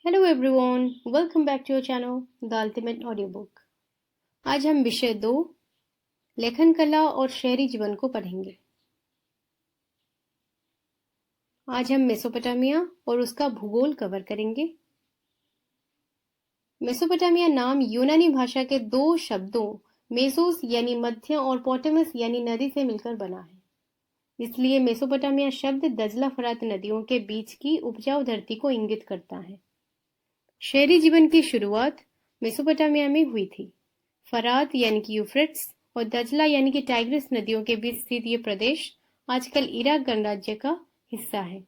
Hello everyone, welcome back to your channel the ultimate audio book. आज हम विषय 2 लेखन कला और शहरी जीवन को पढ़ेंगे। आज हम मेसोपोटामिया और उसका भूगोल कवर करेंगे। मेसोपोटामिया नाम यूनानी भाषा के दो शब्दों मेसोस यानी मध्य और पोटामस यानी नदी से मिलकर बना है। इसलिए मेसोपोटामिया शब्द दजला फरात नदियों के बीच की उपजाऊ धरती को इंगित करता है। शहरी जीवन की शुरुआत मेसोपोटामिया में हुई थी। फरात यानी कि यूफ्रेट्स और दजला यानी कि टाइग्रिस नदियों के बीच स्थित ये प्रदेश आजकल इराक गणराज्य का हिस्सा है।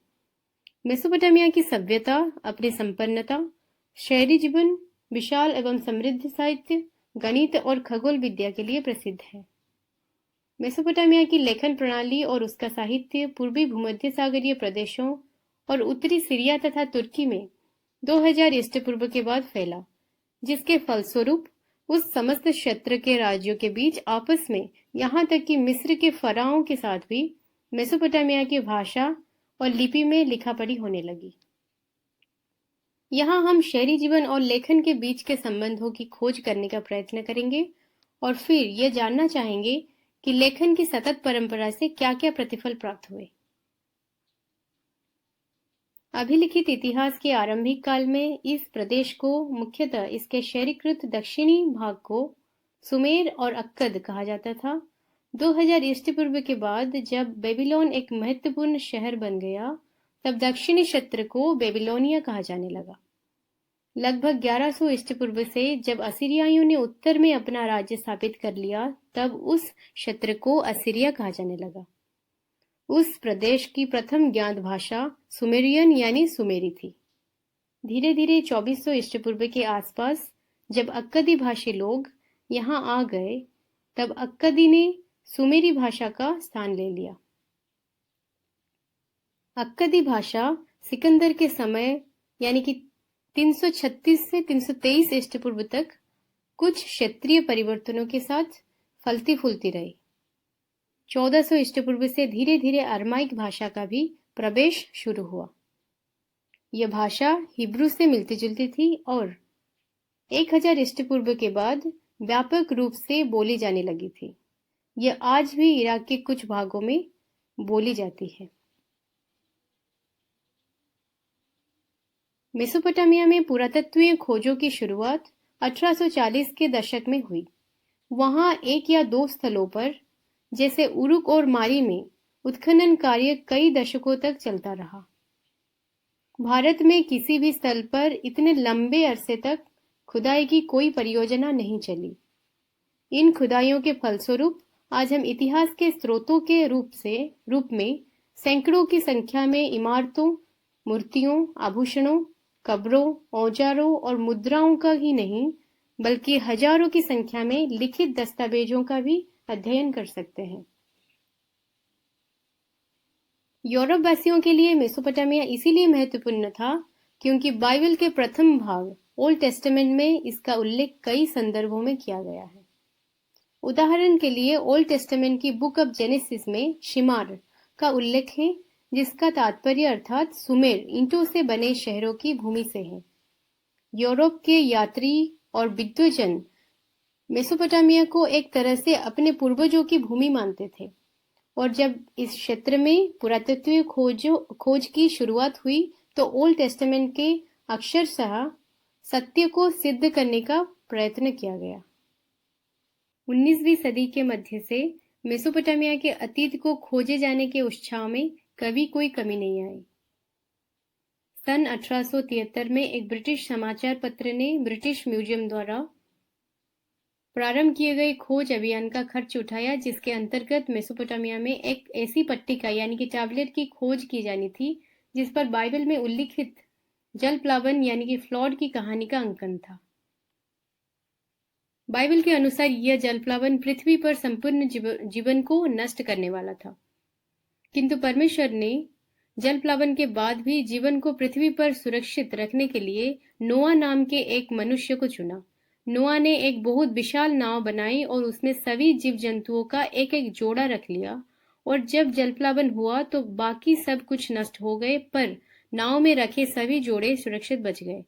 मेसोपोटामिया की सभ्यता अपनी संपन्नता, शहरी जीवन, विशाल एवं समृद्ध साहित्य, गणित और खगोल विद्या के लिए प्रसिद्ध है। मेसोपोटामिया की लेखन प्रणाली और उसका साहित्य पूर्वी भूमध्य सागरीय प्रदेशों और उत्तरी सीरिया तथा तुर्की में 2000 ईस्ट पूर्व के बाद फैला, जिसके फलस्वरूप उस समस्त क्षेत्र के राज्यों के बीच आपस में यहाँ तक कि मिस्र के फराओं के साथ भी मेसोपोटामिया की भाषा और लिपि में लिखा पढ़ी होने लगी। यहाँ हम शहरी जीवन और लेखन के बीच के संबंधों की खोज करने का प्रयत्न करेंगे और फिर यह जानना चाहेंगे कि लेखन की सतत परंपरा से क्या क्या प्रतिफल प्राप्त हुए। अभिलिखित इतिहास के आरंभिक काल में इस प्रदेश को मुख्यतः इसके शहरीकृत दक्षिणी भाग को सुमेर और अक्कद कहा जाता था। 2000 ईस्ट पूर्व के बाद जब बेबीलोन एक महत्वपूर्ण शहर बन गया, तब दक्षिणी क्षेत्र को बेबीलोनिया कहा जाने लगा। लगभग 1100 ईस्ट पूर्व से जब असीरियाइयों ने उत्तर में अपना राज्य स्थापित कर लिया, तब उस क्षेत्र को असीरिया कहा जाने लगा। उस प्रदेश की प्रथम ज्ञात भाषा सुमेरियन यानी सुमेरी थी। धीरे धीरे 2400 ईस्ट पूर्व के आसपास जब अक्कदी भाषी लोग यहाँ आ गए, तब अक्कदी ने सुमेरी भाषा का स्थान ले लिया। अक्कदी भाषा सिकंदर के समय यानी कि 336 से 323 ईस्ट पूर्व तक कुछ क्षेत्रीय परिवर्तनों के साथ फलती फूलती रही। 1400 ईस्ट पूर्व से धीरे धीरे अरमाइक भाषा का भी प्रवेश शुरू हुआ। यह भाषा हिब्रू से मिलती जुलती थी और 1000 ईस्ट पूर्व के बाद व्यापक रूप से बोली जाने लगी थी। यह आज भी इराक के कुछ भागों में बोली जाती है। मेसोपोटामिया में पुरातत्वीय खोजों की शुरुआत 1840 के दशक में हुई। वहां एक या दो स्थलों पर जैसे उरुक और मारी में उत्खनन कार्य कई दशकों तक चलता रहा। भारत में किसी भी स्थल पर इतने लंबे अरसे तक खुदाई की कोई परियोजना नहीं चली। इन खुदाइयों के फलस्वरूप आज हम इतिहास के स्रोतों के रूप में सैकड़ों की संख्या में इमारतों, मूर्तियों, आभूषणों, कब्रों, औजारों और मुद्राओं का ही नहीं, बल्कि हजारों की संख्या में लिखित दस्तावेजों का भी अध्ययन कर सकते हैं। यूरोप वासियों के लिए मेसोपोटामिया इसीलिए महत्वपूर्ण था क्योंकि बाइबल के प्रथम भाग ओल्ड टेस्टामेंट में इसका उल्लेख कई संदर्भों में किया गया है। उदाहरण के लिए ओल्ड टेस्टामेंट की बुक ऑफ जेनेसिस में शिमार का उल्लेख है, जिसका तात्पर्य अर्थात सुमेर ईंटों से बने शहरों की भूमि से है। यूरोप के यात्री और विद्वजन मेसोपोटामिया को एक तरह से अपने पूर्वजों की भूमि मानते थे, और जब इस क्षेत्र में पुरातत्वीय खोज की शुरुआत हुई तो ओल्ड टेस्टामेंट के अक्षरशः सत्य को सिद्ध करने का प्रयत्न किया गया। 19वीं सदी के मध्य से मेसोपोटामिया के अतीत को खोजे जाने के उत्साह में कभी कोई कमी नहीं आई। सन 1873 में एक ब्रिटिश समाचार पत्र ने ब्रिटिश म्यूजियम द्वारा प्रारंभ किए गए खोज अभियान का खर्च उठाया, जिसके अंतर्गत मेसोपोटामिया में एक ऐसी पट्टिका यानी कि टैबलेट की खोज की जानी थी जिस पर बाइबल में उल्लिखित जलप्लावन यानी कि फ्लड की कहानी का अंकन था। बाइबल के अनुसार यह जलप्लावन पृथ्वी पर संपूर्ण जीवन को नष्ट करने वाला था, किंतु परमेश्वर ने जलप्लावन के बाद भी जीवन को पृथ्वी पर सुरक्षित रखने के लिए नोआ नाम के एक मनुष्य को चुना। नोआ ने एक बहुत विशाल नाव बनाई और उसमें सभी जीव जंतुओं का एक एक जोड़ा रख लिया, और जब जलप्लावन हुआ तो बाकी सब कुछ नष्ट हो गए, पर नाव में रखे सभी जोड़े सुरक्षित बच गए।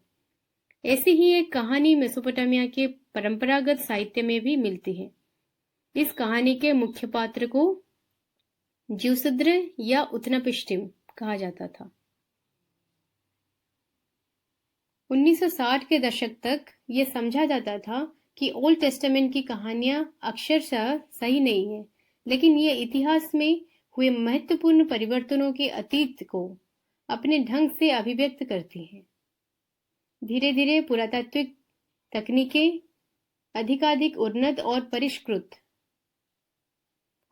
ऐसी ही एक कहानी मेसोपोटामिया के परंपरागत साहित्य में भी मिलती है। इस कहानी के मुख्य पात्र को ज्यूसुद्र या उत्नपिष्टिम कहा जाता था। 1960 के दशक तक यह समझा जाता था कि ओल्ड टेस्टामेंट की कहानियां अक्षरशः सही नहीं है, लेकिन ये इतिहास में हुए महत्वपूर्ण परिवर्तनों के अतीत को अपने ढंग से अभिव्यक्त करती हैं। धीरे धीरे पुरातात्विक तकनीकें अधिकाधिक उन्नत और परिष्कृत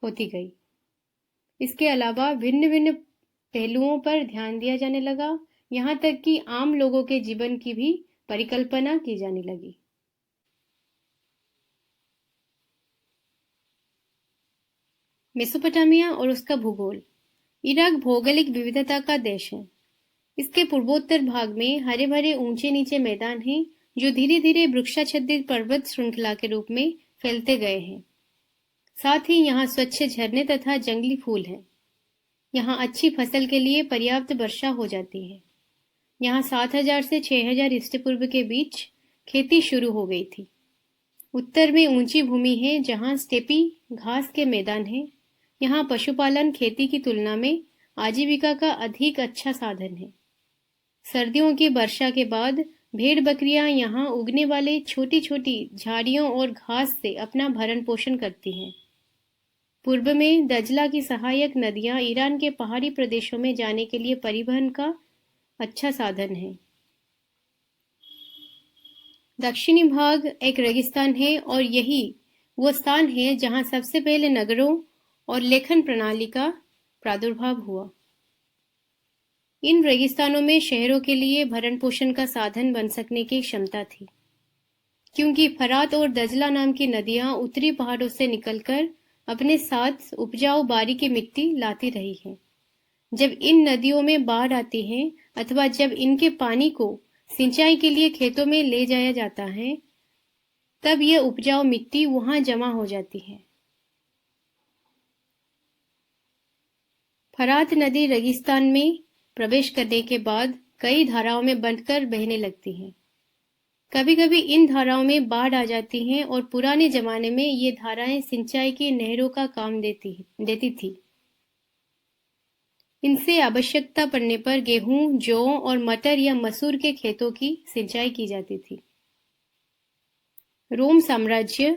होती गई। इसके अलावा भिन्न भिन्न पहलुओं पर ध्यान दिया जाने लगा, यहाँ तक कि आम लोगों के जीवन की भी परिकल्पना की जाने लगी। मेसोपोटामिया और उसका भूगोल। इराक भौगोलिक विविधता का देश है। इसके पूर्वोत्तर भाग में हरे भरे ऊंचे नीचे मैदान हैं, जो धीरे धीरे वृक्षाच्छादित पर्वत श्रृंखला के रूप में फैलते गए हैं। साथ ही यहाँ स्वच्छ झरने तथा जंगली फूल हैं। यहाँ अच्छी फसल के लिए पर्याप्त वर्षा हो जाती है। यहाँ 7000 से 6000 ईस्ट पूर्व के बीच खेती शुरू हो गई थी। उत्तर में ऊंची भूमि है, जहाँ स्टेपी घास के मैदान हैं। यहाँ पशुपालन खेती की तुलना में आजीविका का अधिक अच्छा साधन है। सर्दियों की वर्षा के बाद भेड़ बकरियां यहाँ उगने वाले छोटी छोटी झाड़ियों और घास से अपना भरण पोषण करती हैं। पूर्व में दजला की सहायक नदियां ईरान के पहाड़ी प्रदेशों में जाने के लिए परिवहन का अच्छा साधन है। दक्षिणी भाग एक रेगिस्तान है और यही वो स्थान है जहां सबसे पहले नगरों और लेखन प्रणाली का प्रादुर्भाव हुआ। इन रेगिस्तानों में शहरों के लिए भरण पोषण का साधन बन सकने की क्षमता थी, क्योंकि फरात और दजला नाम की नदियां उत्तरी पहाड़ों से निकलकर अपने साथ उपजाऊ बारी की मिट्टी लाती रही हैं। जब इन नदियों में बाढ़ आती है अथवा जब इनके पानी को सिंचाई के लिए खेतों में ले जाया जाता है, तब यह उपजाऊ मिट्टी वहां जमा हो जाती है। फरात नदी रेगिस्तान में प्रवेश करने के बाद कई धाराओं में बंटकर बहने लगती हैं। कभी कभी इन धाराओं में बाढ़ आ जाती हैं और पुराने जमाने में ये धाराएं सिंचाई की नहरों का काम देती थी। इनसे आवश्यकता पड़ने पर गेहूं, जौ और मटर या मसूर के खेतों की सिंचाई की जाती थी। रोम साम्राज्य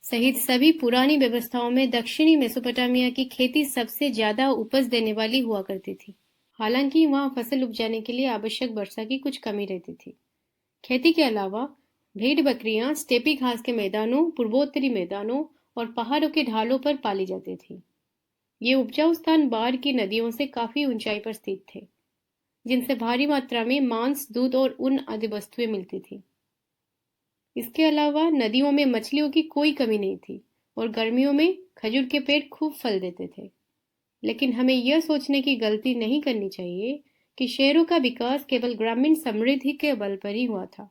सहित सभी पुरानी व्यवस्थाओं में दक्षिणी मेसोपोटामिया की खेती सबसे ज्यादा उपज देने वाली हुआ करती थी। हालांकि वहां फसल उपजाने के लिए आवश्यक वर्षा की कुछ कमी रहती थी। खेती के अलावा भेड़ बकरियां स्टेपी घास के मैदानों, पूर्वोत्तरी मैदानों और पहाड़ों के ढालों पर पाली जाती थी। ये उपजाऊ स्थान बाढ़ की नदियों से काफी ऊंचाई पर स्थित थे, जिनसे भारी मात्रा में मांस, दूध और ऊन आदि वस्तुएं मिलती थी। इसके अलावा नदियों में मछलियों की कोई कमी नहीं थी और गर्मियों में खजूर के पेड़ खूब फल देते थे। लेकिन हमें यह सोचने की गलती नहीं करनी चाहिए कि शहरों का विकास केवल ग्रामीण समृद्धि के बल पर ही हुआ था।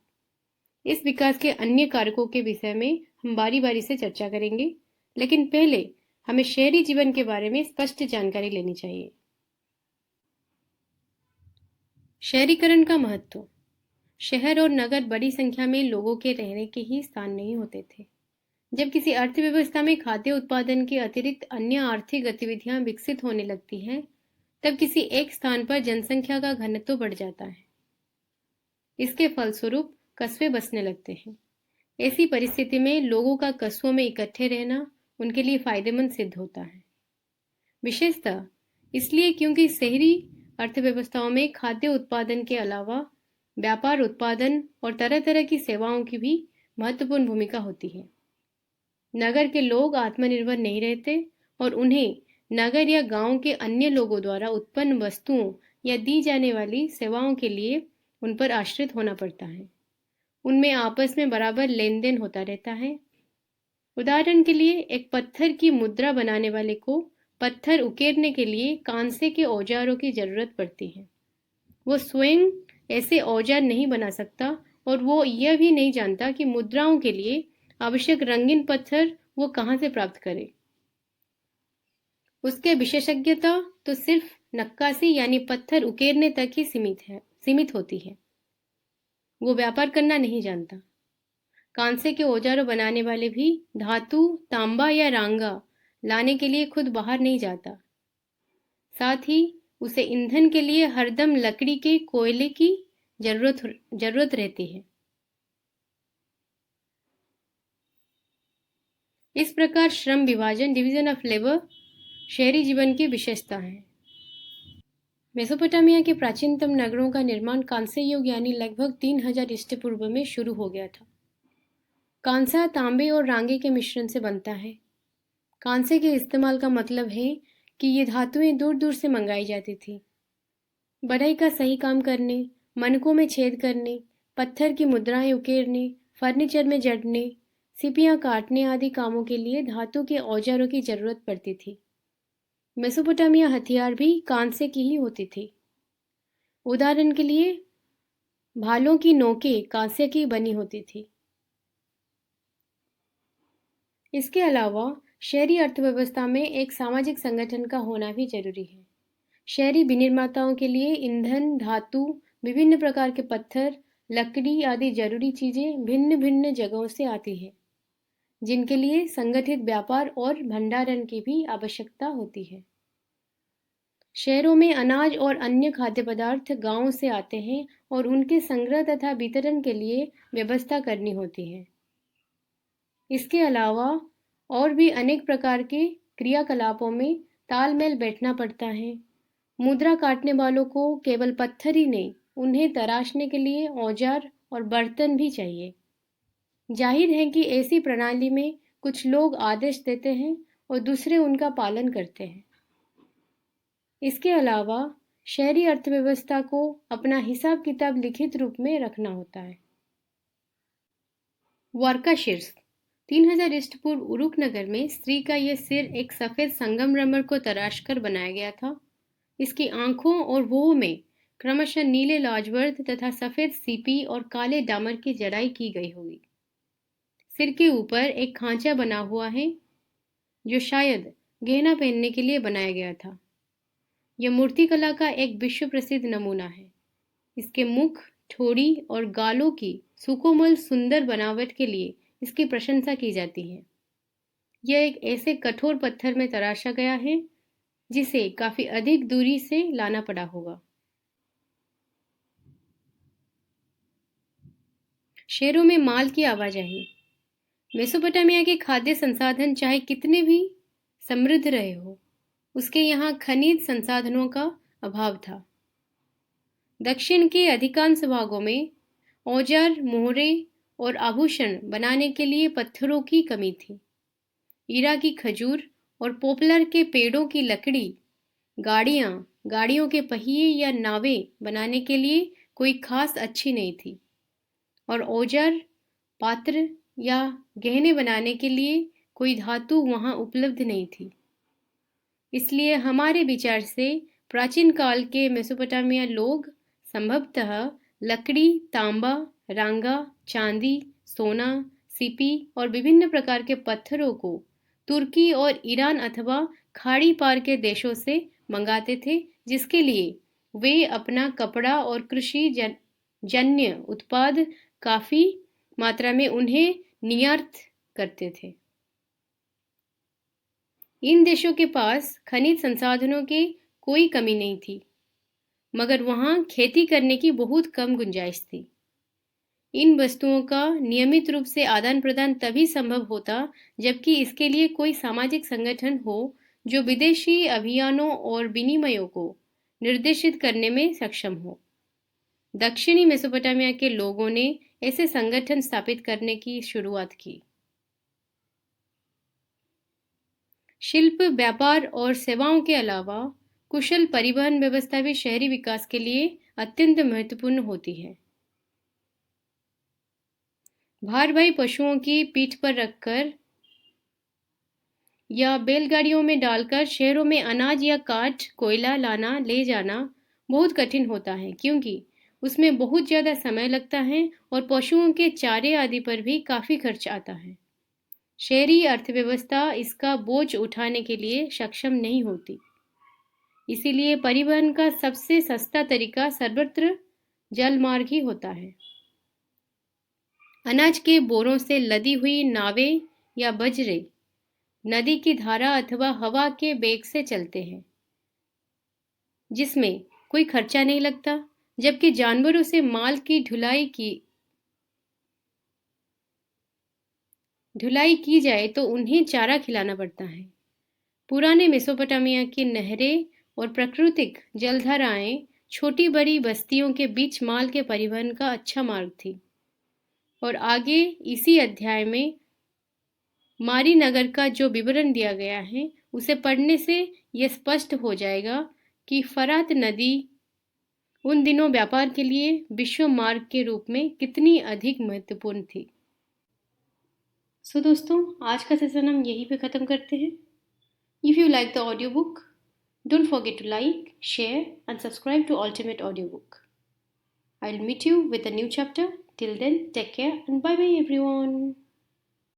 इस विकास के अन्य कारकों के विषय में हम बारी बारी से चर्चा करेंगे, लेकिन पहले हमें शहरी जीवन के बारे में स्पष्ट जानकारी लेनी चाहिए। शहरीकरण का महत्व। शहर और नगर बड़ी संख्या में लोगों के रहने के ही स्थान नहीं होते थे। जब किसी अर्थव्यवस्था में खाद्य उत्पादन के अतिरिक्त अन्य आर्थिक गतिविधियां विकसित होने लगती हैं, तब किसी एक स्थान पर जनसंख्या का घनत्व बढ़ जाता है। इसके फलस्वरूप कस्बे बसने लगते हैं। ऐसी परिस्थिति में लोगों का कस्बों में इकट्ठे रहना उनके लिए फायदेमंद सिद्ध होता है, विशेषतः इसलिए क्योंकि शहरी अर्थव्यवस्थाओं में खाद्य उत्पादन के अलावा व्यापार, उत्पादन और तरह तरह की सेवाओं की भी महत्वपूर्ण भूमिका होती है। नगर के लोग आत्मनिर्भर नहीं रहते और उन्हें नगर या गांव के अन्य लोगों द्वारा उत्पन्न वस्तुओं या दी जाने वाली सेवाओं के लिए उन पर आश्रित होना पड़ता है। उनमें आपस में बराबर लेन देन होता रहता है। उदाहरण के लिए एक पत्थर की मुद्रा बनाने वाले को पत्थर उकेरने के लिए कांसे के औजारों की जरूरत पड़ती है। वो स्वयं ऐसे औजार नहीं बना सकता और वो यह भी नहीं जानता कि मुद्राओं के लिए आवश्यक रंगीन पत्थर वो कहां से प्राप्त करे। उसके विशेषज्ञता तो सिर्फ नक्काशी यानी पत्थर उकेरने तक ही सीमित होती है। वो व्यापार करना नहीं जानता। कांसे के औजारों बनाने वाले भी धातु, तांबा या रांगा लाने के लिए खुद बाहर नहीं जाता। साथ ही उसे ईंधन के लिए हरदम लकड़ी के कोयले की जरूरत रहती है। इस प्रकार श्रम विभाजन, डिवीजन ऑफ लेबर, शहरी जीवन की विशेषता है। मेसोपोटामिया के प्राचीनतम नगरों का निर्माण कांस्य युग यानी लगभग 3000 ईस्वी पूर्व में शुरू हो गया था। कांसा तांबे और रांगे के मिश्रण से बनता है। कांसे के इस्तेमाल का मतलब है कि ये धातुएं दूर दूर से मंगाई जाती थी। बढ़ई का सही काम करने, मनकों में छेद करने, पत्थर की मुद्राएं उकेरने, फर्नीचर में जड़ने, सीपियां काटने आदि कामों के लिए धातु के औजारों की जरूरत पड़ती थी। मेसोपोटामिया हथियार भी कांसे की ही होती थी। उदाहरण के लिए भालों की नोकें कांसे की बनी होती थी। इसके अलावा शहरी अर्थव्यवस्था में एक सामाजिक संगठन का होना भी जरूरी है। शहरी विनिर्माताओं के लिए ईंधन, धातु, विभिन्न प्रकार के पत्थर, लकड़ी आदि जरूरी चीजें भिन्न भिन्न जगहों से आती है, जिनके लिए संगठित व्यापार और भंडारण की भी आवश्यकता होती है। शहरों में अनाज और अन्य खाद्य पदार्थ गांवों से आते हैं और उनके संग्रह तथा वितरण के लिए व्यवस्था करनी होती है। इसके अलावा और भी अनेक प्रकार के क्रियाकलापों में तालमेल बैठना पड़ता है। मुद्रा काटने वालों को केवल पत्थर ही नहीं, उन्हें तराशने के लिए औजार और बर्तन भी चाहिए। जाहिर है कि ऐसी प्रणाली में कुछ लोग आदेश देते हैं और दूसरे उनका पालन करते हैं। इसके अलावा शहरी अर्थव्यवस्था को अपना हिसाब किताब लिखित रूप में रखना होता है। वारका शीर्ष 3000 ईस्ट पूर्व उरुक नगर में स्त्री का यह सिर एक सफेद संगमरमर को तराशकर बनाया गया था। इसकी आंखों और भौहों में क्रमशः नीले लाजवर्द तथा सफेद सीपी और काले डामर की जड़ाई की गई होगी। सिर के ऊपर एक खांचा बना हुआ है जो शायद गहना पहनने के लिए बनाया गया था। यह मूर्तिकला का एक विश्व प्रसिद्ध नमूना है। इसके मुख, ठोड़ी और गालों की सुकोमल सुंदर बनावट के लिए इसकी प्रशंसा की जाती है। यह एक ऐसे कठोर पत्थर में तराशा गया है जिसे काफी अधिक दूरी से लाना पड़ा होगा। शहरों में माल की आवाजाही। मेसोपोटामिया के खाद्य संसाधन चाहे कितने भी समृद्ध रहे हो, उसके यहाँ खनिज संसाधनों का अभाव था। दक्षिण के अधिकांश भागों में औजार, मोहरे और आभूषण बनाने के लिए पत्थरों की कमी थी। ईरा की खजूर और पोपलर के पेड़ों की लकड़ी, गाड़ियों के पहिए या नावें बनाने के लिए कोई खास अच्छी नहीं थी, और औजार, पात्र या गहने बनाने के लिए कोई धातु वहां उपलब्ध नहीं थी। इसलिए हमारे विचार से प्राचीन काल के मेसोपोटामिया लोग संभवतः लकड़ी, तांबा, रांगा, चांदी, सोना, सीपी और विभिन्न प्रकार के पत्थरों को तुर्की और ईरान अथवा खाड़ी पार के देशों से मंगाते थे, जिसके लिए वे अपना कपड़ा और कृषि जन्य उत्पाद काफी मात्रा में उन्हें निर्यात करते थे। इन देशों के पास खनिज संसाधनों की कोई कमी नहीं थी, मगर वहां खेती करने की बहुत कम गुंजाइश थी। इन वस्तुओं का नियमित रूप से आदान प्रदान तभी संभव होता जबकि इसके लिए कोई सामाजिक संगठन हो जो विदेशी अभियानों और विनिमयों को निर्देशित करने में सक्षम हो। दक्षिणी मेसोपोटामिया के लोगों ने ऐसे संगठन स्थापित करने की शुरुआत की। शिल्प, व्यापार और सेवाओं के अलावा कुशल परिवहन व्यवस्था भी शहरी विकास के लिए अत्यंत महत्वपूर्ण होती है। भारवाही पशुओं की पीठ पर रखकर या बैलगाड़ियों में डालकर शहरों में अनाज या काठ, कोयला लाना ले जाना बहुत कठिन होता है, क्योंकि उसमें बहुत ज़्यादा समय लगता है और पशुओं के चारे आदि पर भी काफ़ी खर्च आता है। शहरी अर्थव्यवस्था इसका बोझ उठाने के लिए सक्षम नहीं होती। इसीलिए परिवहन का सबसे सस्ता तरीका सर्वत्र जलमार्ग ही होता है। अनाज के बोरों से लदी हुई नावें या बजरे नदी की धारा अथवा हवा के वेग से चलते हैं, जिसमें कोई खर्चा नहीं लगता, जबकि जानवरों से माल की ढुलाई की जाए तो उन्हें चारा खिलाना पड़ता है। पुराने मेसोपोटामिया की नहरें और प्राकृतिक जलधाराएं छोटी बड़ी बस्तियों के बीच माल के परिवहन का अच्छा मार्ग थी। और आगे इसी अध्याय में मारी नगर का जो विवरण दिया गया है उसे पढ़ने से यह स्पष्ट हो जाएगा कि फरात नदी उन दिनों व्यापार के लिए विश्व मार्ग के रूप में कितनी अधिक महत्वपूर्ण थी। दोस्तों, आज का सेशन हम यहीं पे ख़त्म करते हैं। If you like the audio book, don't forget to like, share and subscribe to ultimate audio book. I'll meet you with a new chapter. Till then, take care and bye bye everyone.